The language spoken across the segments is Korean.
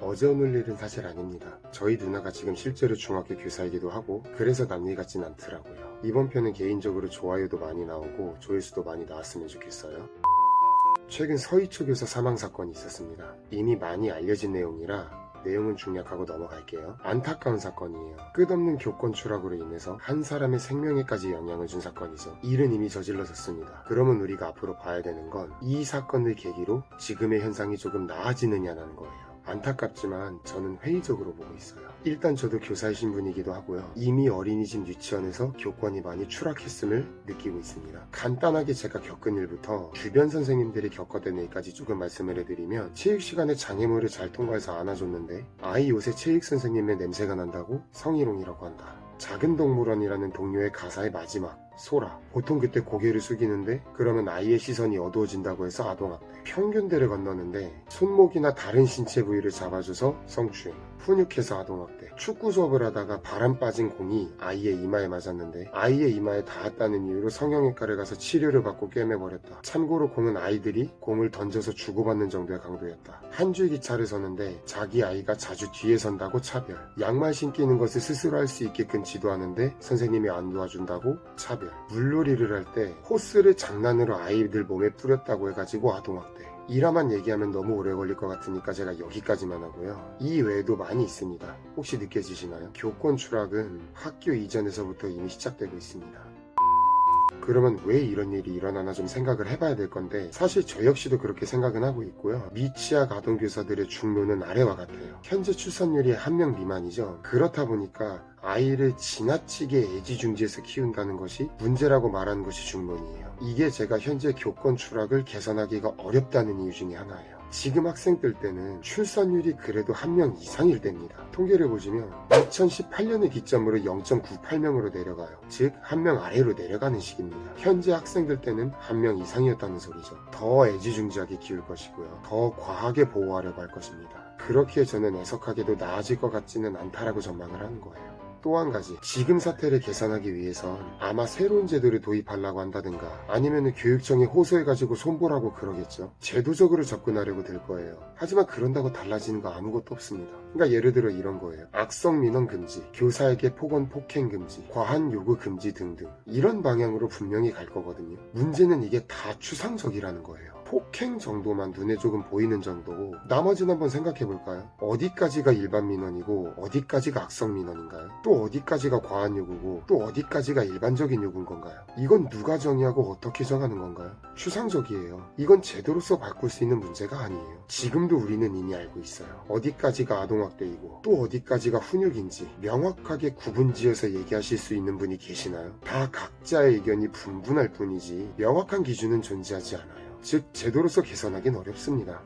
어제 오늘 일은 사실 아닙니다. 저희 누나가 지금 실제로 중학교 교사이기도 하고 그래서 남일 같진 않더라고요. 이번 편은 개인적으로 좋아요도 많이 나오고 조회수도 많이 나왔으면 좋겠어요. 최근 서희초 교사 사망 사건이 있었습니다. 이미 많이 알려진 내용이라 내용은 중략하고 넘어갈게요. 안타까운 사건이에요. 끝없는 교권 추락으로 인해서 한 사람의 생명에까지 영향을 준 사건이죠. 일은 이미 저질러졌습니다. 그러면 우리가 앞으로 봐야 되는 건 이 사건을 계기로 지금의 현상이 조금 나아지느냐는 거예요. 안타깝지만 저는 회의적으로 보고 있어요. 일단 저도 교사이신 분이기도 하고요. 이미 어린이집 유치원에서 교권이 많이 추락했음을 느끼고 있습니다. 간단하게 제가 겪은 일부터 주변 선생님들이 겪었던 일까지 조금 말씀을 해드리면, 체육 시간에 장애물을 잘 통과해서 안아줬는데 아이 옷에 체육 선생님의 냄새가 난다고 성희롱이라고 한다. 작은 동물원이라는 동료의 가사의 마지막 소라, 보통 그때 고개를 숙이는데 그러면 아이의 시선이 어두워진다고 해서 아동학대. 평균대를 건너는데 손목이나 다른 신체 부위를 잡아줘서 성추행. 훈육해서 아동학대. 축구 수업을 하다가 바람 빠진 공이 아이의 이마에 맞았는데 아이의 이마에 닿았다는 이유로 성형외과를 가서 치료를 받고 꿰매버렸다. 참고로 공은 아이들이 공을 던져서 주고받는 정도의 강도였다. 한 줄 기차를 서는데 자기 아이가 자주 뒤에 선다고 차별. 양말 신기는 것을 스스로 할 수 있게끔 지도하는데 선생님이 안 도와준다고 차별. 물놀이를 할 때 호스를 장난으로 아이들 몸에 뿌렸다고 해가지고 아동학대. 이라만 얘기하면 너무 오래 걸릴 것 같으니까 제가 여기까지만 하고요. 이 외에도 많이 있습니다. 혹시 느껴지시나요? 교권 추락은 학교 이전에서부터 이미 시작되고 있습니다. 그러면 왜 이런 일이 일어나나 좀 생각을 해봐야 될 건데, 사실 저 역시도 그렇게 생각은 하고 있고요. 미취학 아동교사들의 중로는 아래와 같아요. 현재 출산율이 1명 미만이죠. 그렇다 보니까 아이를 지나치게 애지중지해서 키운다는 것이 문제라고 말하는 것이 중론이에요. 이게 제가 현재 교권 추락을 개선하기가 어렵다는 이유 중에 하나예요. 지금 학생들 때는 출산율이 그래도 1명 이상일 때입니다. 통계를 보시면 2018년을 기점으로 0.98명으로 내려가요. 즉 1명 아래로 내려가는 시기입니다. 현재 학생들 때는 1명 이상이었다는 소리죠. 더 애지중지하게 키울 것이고요. 더 과하게 보호하려고 할 것입니다. 그렇게 저는 애석하게도 나아질 것 같지는 않다라고 전망을 하는 거예요. 또 한 가지, 지금 사태를 개선하기 위해선 아마 새로운 제도를 도입하려고 한다든가 아니면 교육청에 호소해가지고 손보라고 그러겠죠. 제도적으로 접근하려고 들 거예요. 하지만 그런다고 달라지는 거 아무것도 없습니다. 그러니까 예를 들어 이런 거예요. 악성 민원 금지, 교사에게 폭언 폭행 금지, 과한 요구 금지 등등, 이런 방향으로 분명히 갈 거거든요. 문제는 이게 다 추상적이라는 거예요. 폭행 정도만 눈에 조금 보이는 정도고 나머지는 한번 생각해 볼까요? 어디까지가 일반 민원이고 어디까지가 악성 민원인가요? 또 어디까지가 과한 요구고 또 어디까지가 일반적인 요구인 건가요? 이건 누가 정의하고 어떻게 정하는 건가요? 추상적이에요. 이건 제도로서 바꿀 수 있는 문제가 아니에요. 지금도 우리는 이미 알고 있어요. 어디까지가 아동학대이고 또 어디까지가 훈육인지 명확하게 구분지어서 얘기하실 수 있는 분이 계시나요? 다 각자의 의견이 분분할 뿐이지 명확한 기준은 존재하지 않아요. 즉 제도로서 개선하기는 어렵습니다.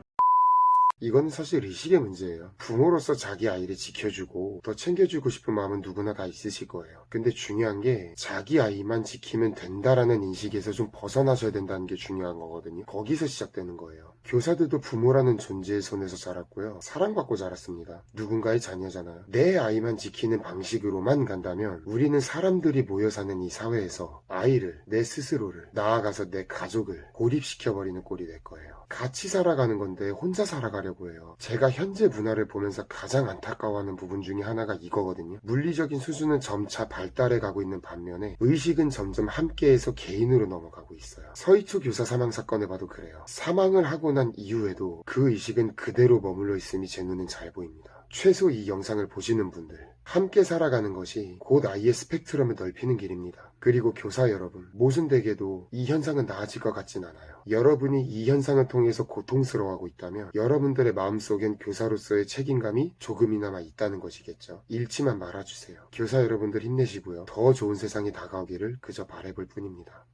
이건 사실 의식의 문제예요. 부모로서 자기 아이를 지켜주고 더 챙겨주고 싶은 마음은 누구나 다 있으실 거예요. 근데 중요한 게 자기 아이만 지키면 된다라는 인식에서 좀 벗어나셔야 된다는 게 중요한 거거든요. 거기서 시작되는 거예요. 교사들도 부모라는 존재의 손에서 자랐고요. 사랑받고 자랐습니다. 누군가의 자녀잖아요. 내 아이만 지키는 방식으로만 간다면 우리는 사람들이 모여 사는 이 사회에서 아이를, 내 스스로를, 나아가서 내 가족을 고립시켜버리는 꼴이 될 거예요. 같이 살아가는 건데 혼자 살아가려고 해요. 제가 현재 문화를 보면서 가장 안타까워하는 부분 중에 하나가 이거거든요. 물리적인 수준은 점차 발달해 가고 있는 반면에 의식은 점점 함께해서 개인으로 넘어가고 있어요. 서희초 교사 사망 사건을 봐도 그래요. 사망을 하고 난 이후에도 그 의식은 그대로 머물러 있음이 제 눈엔 잘 보입니다. 최소 이 영상을 보시는 분들, 함께 살아가는 것이 곧 아이의 스펙트럼을 넓히는 길입니다. 그리고 교사 여러분, 모순되게도 이 현상은 나아질 것 같진 않아요. 여러분이 이 현상을 통해서 고통스러워하고 있다면 여러분들의 마음속엔 교사로서의 책임감이 조금이나마 있다는 것이겠죠. 잃지만 말아주세요. 교사 여러분들 힘내시고요. 더 좋은 세상이 다가오기를 그저 바라볼 뿐입니다.